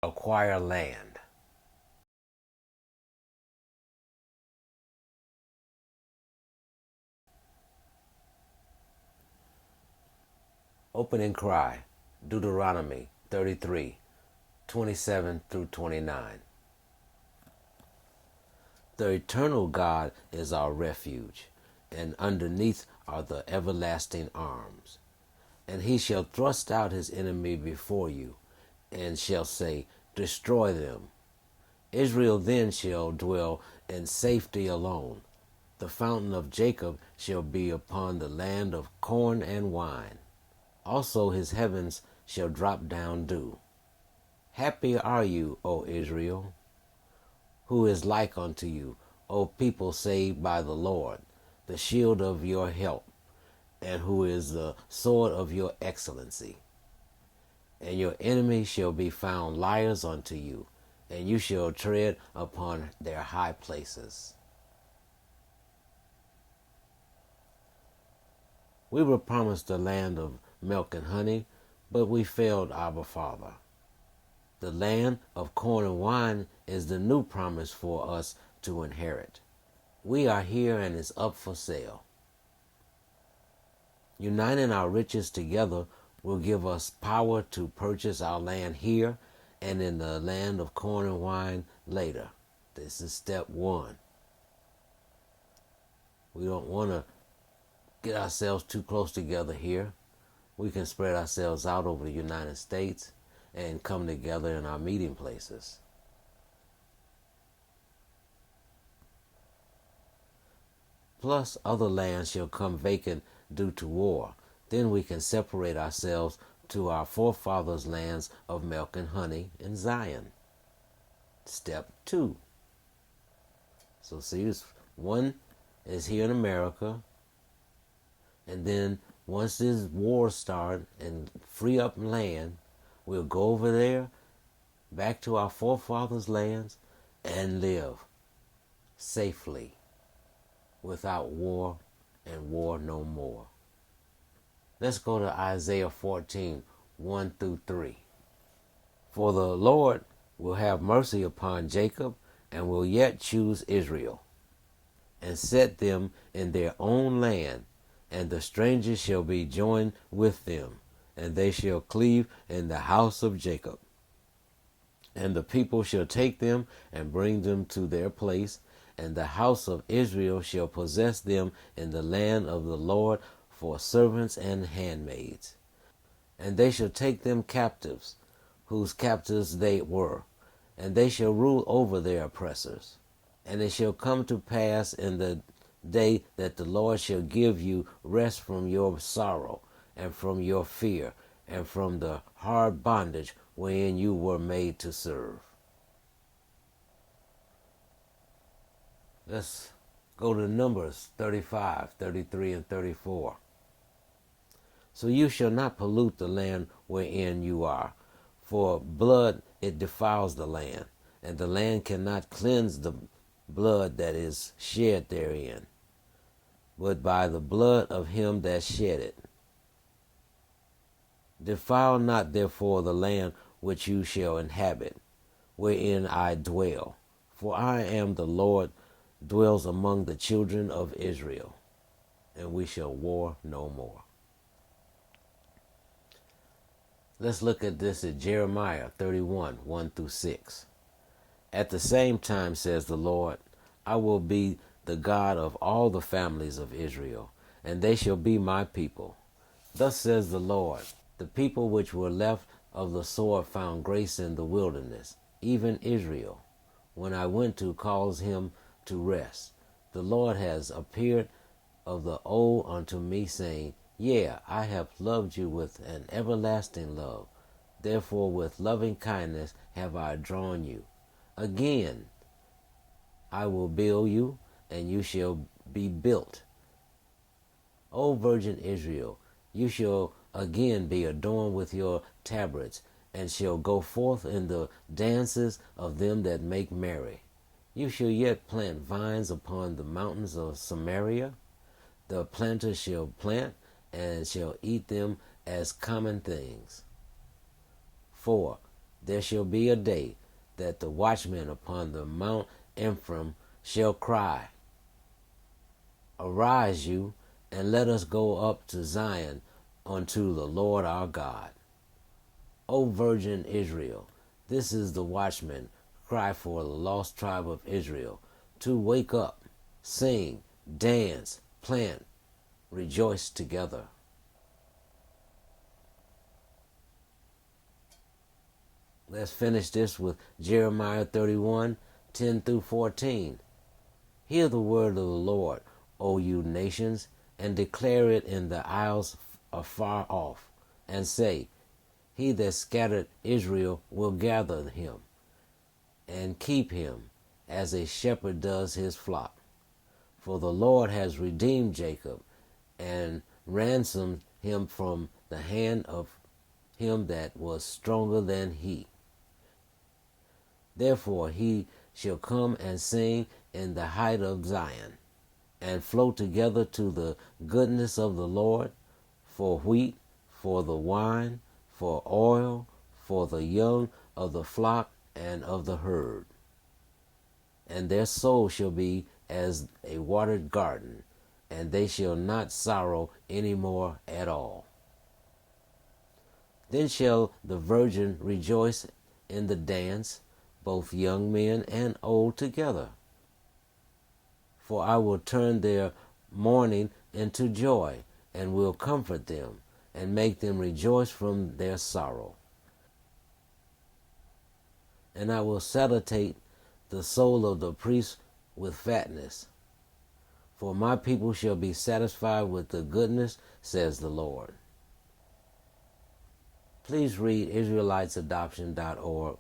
acquire land. Opening cry, Deuteronomy 33:27-29. The eternal God is our refuge, and underneath are the everlasting arms. And he shall thrust out his enemy before you, and shall say, Destroy them. Israel then shall dwell in safety alone. The fountain of Jacob shall be upon the land of corn and wine. Also his heavens shall drop down dew. Happy are you, O Israel, who is like unto you, O people saved by the Lord, the shield of your help, and who is the sword of your excellency. And your enemies shall be found liars unto you, and you shall tread upon their high places. We were promised the land of milk and honey, but we failed our Father. The land of corn and wine is the new promise for us to inherit. We are here and it's up for sale. Uniting our riches together will give us power to purchase our land here and in the land of corn and wine later. This is step one. We don't want to get ourselves too close together here. We can spread ourselves out over the United States and come together in our meeting places. Plus, other lands shall come vacant due to war. Then we can separate ourselves to our forefathers' lands of milk and honey in Zion. Step 2. So see, this one is here in America, and then once this war starts and free up land, we'll go over there, back to our forefathers' lands, and live safely without war and war no more. Let's go to Isaiah 14:1-3. For the Lord will have mercy upon Jacob and will yet choose Israel and set them in their own land, and the strangers shall be joined with them, and they shall cleave in the house of Jacob. And the people shall take them and bring them to their place, and the house of Israel shall possess them in the land of the Lord for servants and handmaids. And they shall take them captives, whose captives they were, and they shall rule over their oppressors. And it shall come to pass in the day that the Lord shall give you rest from your sorrow, and from your fear, and from the hard bondage wherein you were made to serve. Let's go to Numbers 35:33-34. So you shall not pollute the land wherein you are, for blood it defiles the land, and the land cannot cleanse the blood that is shed therein, but by the blood of him that shed it. Defile not therefore the land which you shall inhabit, wherein I dwell, for I am the Lord, dwells among the children of Israel, and we shall war no more. Let's look at this at Jeremiah 31:1-6. At the same time, says the Lord, I will be the God of all the families of Israel, and they shall be my people. Thus says the Lord, the people which were left of the sword found grace in the wilderness, even Israel, when I went to cause him to rest. The Lord has appeared of the old unto me, saying, Yea, I have loved you with an everlasting love. Therefore with loving kindness have I drawn you. Again, I will build you, and you shall be built. O Virgin Israel, you shall again be adorned with your tabrets, and shall go forth in the dances of them that make merry. You shall yet plant vines upon the mountains of Samaria. The planter shall plant, and shall eat them as common things. 4. There shall be a day that the watchmen upon the Mount Ephraim shall cry, Arise you, and let us go up to Zion unto the Lord our God. O virgin Israel, this is the watchman cry for the lost tribe of Israel, to wake up, sing, dance, plant, rejoice together. Let's finish this with Jeremiah 31:10 through 14. Hear the word of the Lord, O you nations, and declare it in the isles afar off, and say, He that scattered Israel will gather him, and keep him, as a shepherd does his flock. For the Lord has redeemed Jacob, and ransomed him from the hand of him that was stronger than he. Therefore he shall come and sing in the height of Zion, and flow together to the goodness of the Lord, for wheat, for the wine, for oil, for the young of the flock and of the herd. And their soul shall be as a watered garden, and they shall not sorrow any more at all. Then shall the virgin rejoice in the dance, both young men and old together. For I will turn their mourning into joy, and will comfort them, and make them rejoice from their sorrow. And I will satiate the soul of the priest with fatness. For my people shall be satisfied with the goodness, says the Lord. Please read IsraelitesAdoption.org.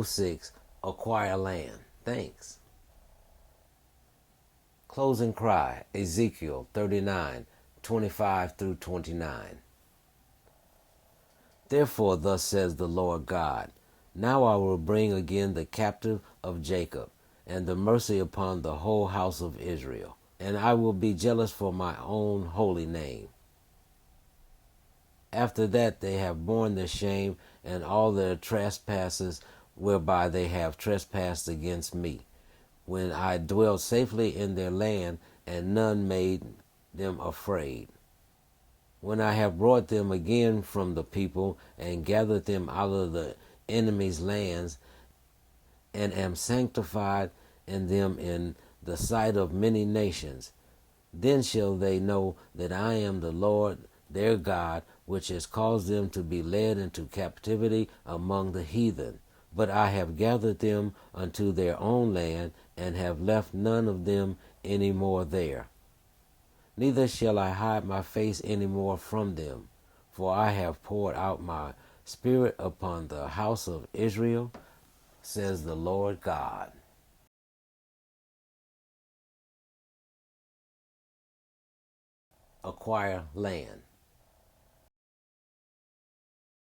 06. Acquire land. Thanks. Closing cry. Ezekiel 39:25 through 29. Therefore, thus says the Lord God, Now I will bring again the captive of Jacob, and the mercy upon the whole house of Israel, and I will be jealous for my own holy name. After that they have borne their shame and all their trespasses whereby they have trespassed against me, when I dwelt safely in their land, and none made them afraid. When I have brought them again from the people, and gathered them out of the enemy's lands, and am sanctified in them in the sight of many nations, then shall they know that I am the Lord their God, which has caused them to be led into captivity among the heathen. But I have gathered them unto their own land, and have left none of them any more there. Neither shall I hide my face any more from them, for I have poured out my spirit upon the house of Israel, says the Lord God. Acquire land.